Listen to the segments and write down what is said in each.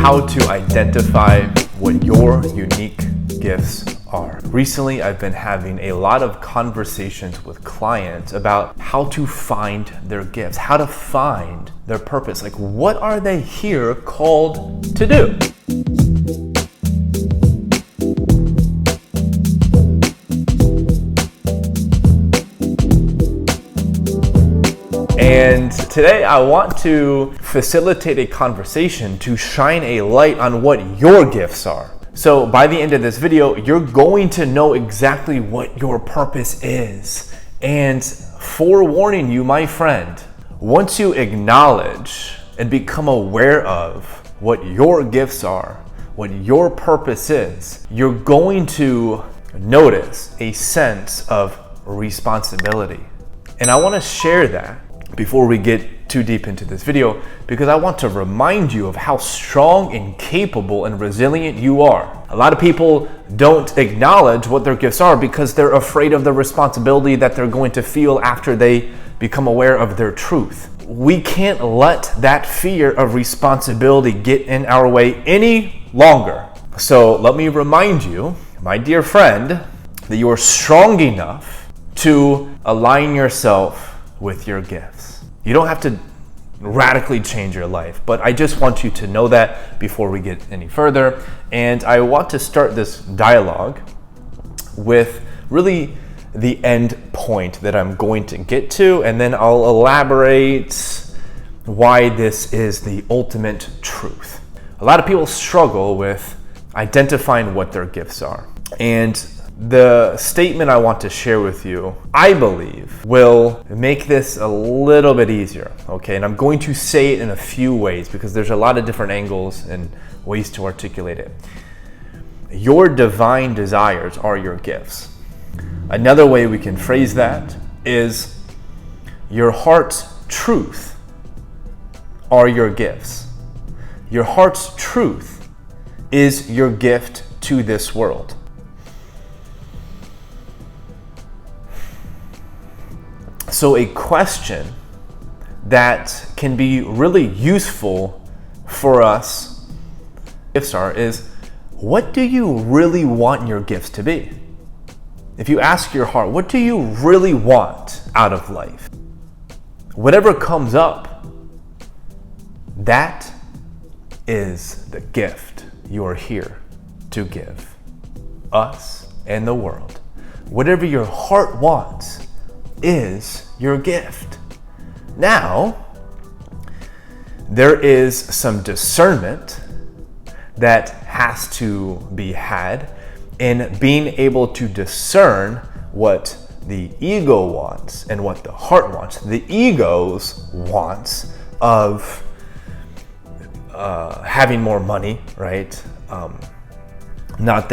how to identify what your unique gifts are. Recently, I've been having a lot of conversations with clients about how to find their gifts, how to find their purpose. Like, what are they here called to do? And today I want to facilitate a conversation to shine a light on what your gifts are. So by the end of this video, you're going to know exactly what your purpose is. And forewarning you, my friend, once you acknowledge and become aware of what your gifts are, what your purpose is, you're going to notice a sense of responsibility. And I want to share that before we get too deep into this video, because I want to remind you of how strong and capable and resilient you are. A lot of people don't acknowledge what their gifts are because they're afraid of the responsibility that they're going to feel after they become aware of their truth. We can't let that fear of responsibility get in our way any longer. So let me remind you, my dear friend, that you are strong enough to align yourself with your gifts. You don't have to radically change your life, but I just want you to know that before we get any further. And I want to start this dialogue with really the end point that I'm going to get to, and then I'll elaborate why this is the ultimate truth. A lot of people struggle with identifying what their gifts are. And the statement I want to share with you, I believe, will make this a little bit easier, okay? And I'm going to say it in a few ways because there's a lot of different angles and ways to articulate it. Your divine desires are your gifts. Another way we can phrase that is your heart's truth are your gifts. Your heart's truth is your gift to this world. So a question that can be really useful for us, gifts are, is what do you really want your gifts to be? If you ask your heart, what do you really want out of life? Whatever comes up, that is the gift you are here to give us and the world. Whatever your heart wants is your gift. Now, there is some discernment that has to be had in being able to discern what the ego wants and what the heart wants. The ego's wants of having more money, right? Not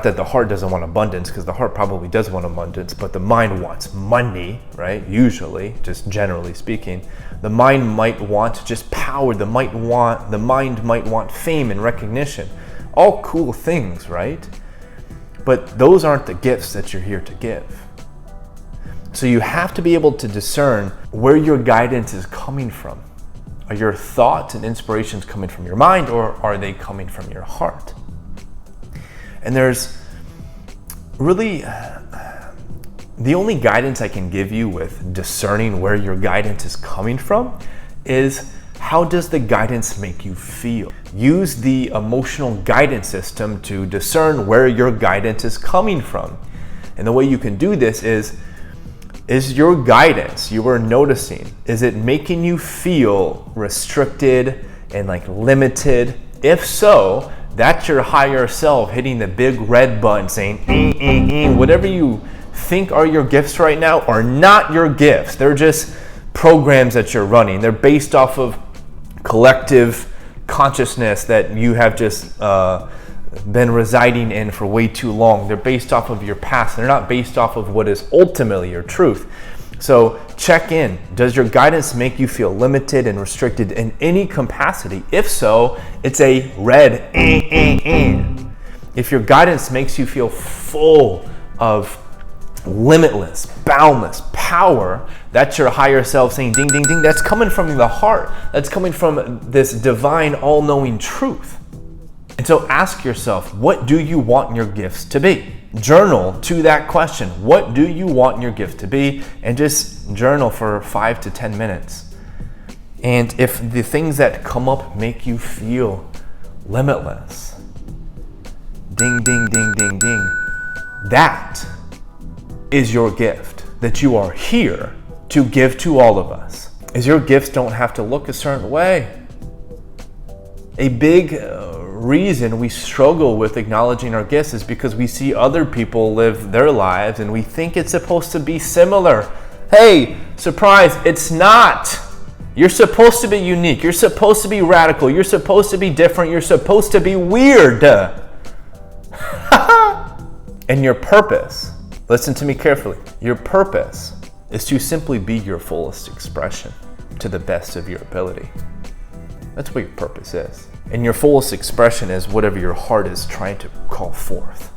that the heart doesn't want abundance, because the heart probably does want abundance, but the mind wants money, right? Usually, just generally speaking. The mind might want just power. The mind might want fame and recognition. All cool things, right? But those aren't the gifts that you're here to give. So you have to be able to discern where your guidance is coming from. Are your thoughts and inspirations coming from your mind, or are they coming from your heart? And there's really, the only guidance I can give you with discerning where your guidance is coming from is, how does the guidance make you feel? Use the emotional guidance system to discern where your guidance is coming from. And the way you can do this is your guidance you are noticing, is it making you feel restricted and like limited? If so, that's your higher self hitting the big red button saying, whatever you think are your gifts right now are not your gifts. They're just programs that you're running. They're based off of collective consciousness that you have just been residing in for way too long. They're based off of your past. They're not based off of what is ultimately your truth. So check in. Does your guidance make you feel limited and restricted in any capacity? If so, it's a red. If your guidance makes you feel full of limitless, boundless power. That's your higher self saying ding, ding, ding. That's coming from the heart. That's coming from this divine, all-knowing truth. And so ask yourself, what do you want your gifts to be? Journal to that question. What do you want your gift to be? And just journal for 5 to 10 minutes. And if the things that come up make you feel limitless, ding, ding, ding, ding, ding, that is your gift that you are here to give to all of us. Is your gifts don't have to look a certain way. A big reason we struggle with acknowledging our gifts is because we see other people live their lives and we think it's supposed to be similar. Hey, surprise, it's not. You're supposed to be unique. You're supposed to be radical. You're supposed to be different. You're supposed to be weird. And your purpose, listen to me carefully, your purpose is to simply be your fullest expression to the best of your ability. That's what your purpose is. And your fullest expression is whatever your heart is trying to call forth.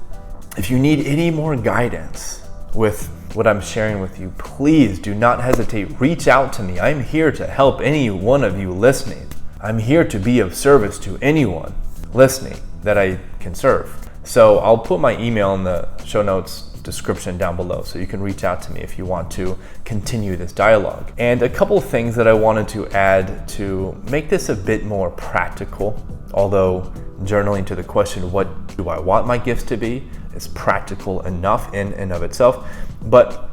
If you need any more guidance with what I'm sharing with you, please do not hesitate. Reach out to me. I'm here to help any one of you listening. I'm here to be of service to anyone listening that I can serve. So I'll put my email in the show notes description down below so you can reach out to me if you want to continue this dialogue. And a couple of things that I wanted to add to make this a bit more practical, although journaling to the question, what do I want my gifts to be, is practical enough in and of itself. But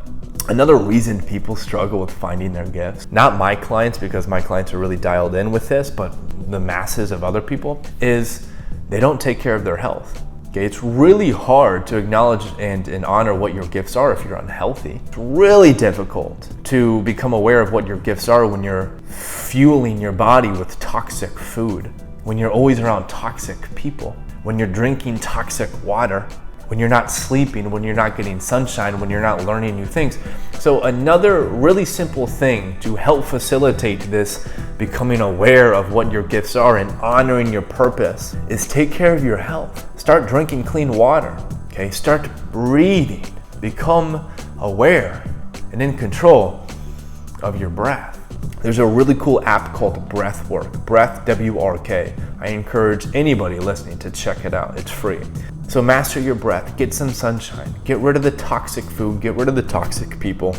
another reason people struggle with finding their gifts, not my clients because my clients are really dialed in with this, but the masses of other people, is they don't take care of their health. Okay, it's really hard to acknowledge and honor what your gifts are if you're unhealthy. It's really difficult to become aware of what your gifts are when you're fueling your body with toxic food, when you're always around toxic people, when you're drinking toxic water, when you're not sleeping, when you're not getting sunshine, when you're not learning new things. So another really simple thing to help facilitate this becoming aware of what your gifts are and honoring your purpose is take care of your health. Start drinking clean water, okay? Start breathing. Become aware and in control of your breath. There's a really cool app called Breathwork, Breath, W-R-K. I encourage anybody listening to check it out. It's free. So master your breath, get some sunshine, get rid of the toxic food, get rid of the toxic people.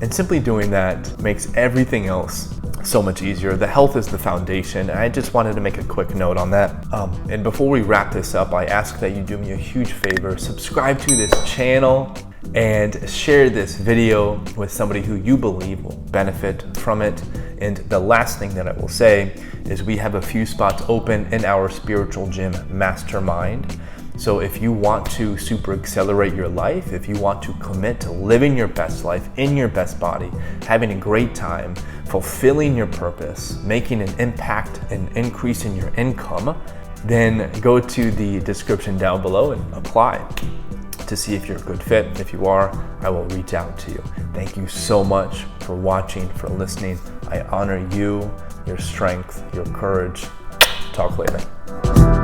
And simply doing that makes everything else so much easier. The health is the foundation. I just wanted to make a quick note on that. And before we wrap this up, I ask that you do me a huge favor, subscribe to this channel and share this video with somebody who you believe will benefit from it. And the last thing that I will say is we have a few spots open in our spiritual gym mastermind. So if you want to super accelerate your life, if you want to commit to living your best life in your best body, having a great time, fulfilling your purpose, making an impact and increasing your income, then go to the description down below and apply to see if you're a good fit. If you are, I will reach out to you. Thank you so much for watching, for listening. I honor you, your strength, your courage. Talk later.